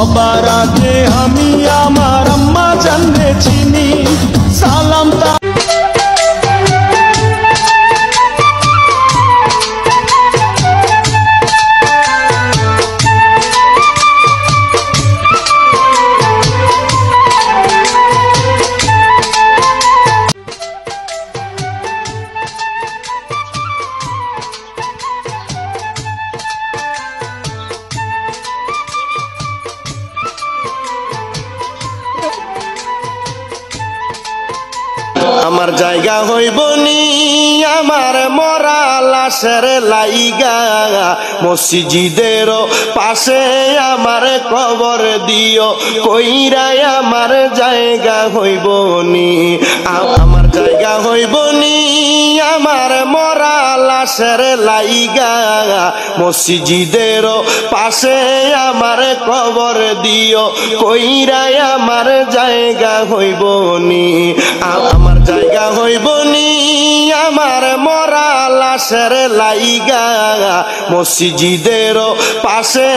সবার আগে আমি আমার আম্মা জানলে চিনি সালাম আমার জায়গা হইব নি আমার মরা লাশের লাইগা মসজিদের পাশে আমার কবর দিও কইরাই আমার জায়গা হইব নি আমার জায়গা হইব নি আমার মরা লাশের লাইগা মসজিদের পাশে আমার কবর দিও কইরাই আমার জায়গা হইব নি আমার জায়গা হইব নি আমার মরা লাশের লাইগা মসজিদের পাশে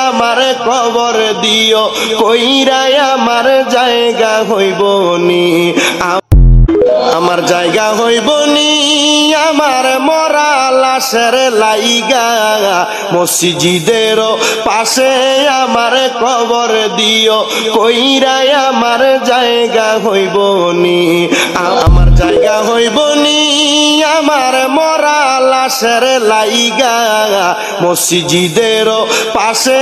আমার কবর দিও কইরাই আমার জায়গা হইব নি আমার জায়গা হইব নি আমার মরা লাশের লাইগা মসজিদের পাশে আমার কবর দিও কইরাই আমার জায়গা হইব নি আমার জায়গা হইব নি আমার মরা লাশের লাইগা মসজিদের পাশে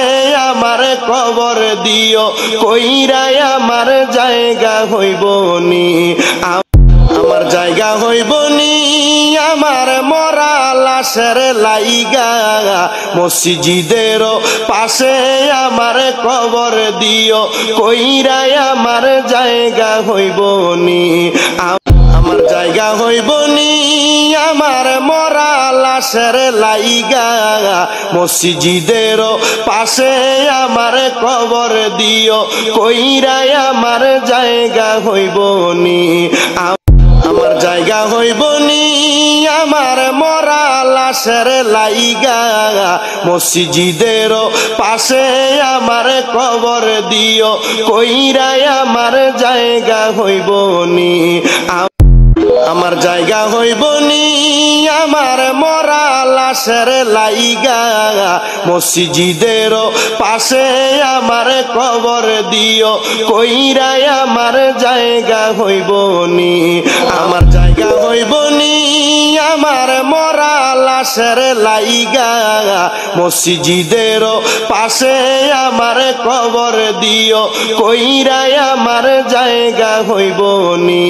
আমার কবর দিও কইরাই আমার জায়গা হইব নি আমার জায়গা হইব নি আমার মরা লাশের লাইগা মসজিদের পাশে আমার কবর দিও কইরাই আমার জায়গা হইব নি আমার জায়গা হইব নি আমার মরা লাশের লাইগা মসজিদের পাশে আমার কবর দিও কইরাই আমার জায়গা হইব নি আমার জায়গা হইব নি আমার মরা লাশের লাইগা মসজিদের পাশে আমার কবর দিও কইরাই আমার জায়গা হইব নি আমার জায়গা হইব নি আমার মরা লাশের লাইগা মসজিদের পাশে আমার কবর দিও কইরাই আমার জায়গা হইব নি আমার জায়গা হইব নি আমার মরা লাশের লাইগা মসজিদের পাশে আমার কবর দিও কইরাই আমার জায়গা হইব নি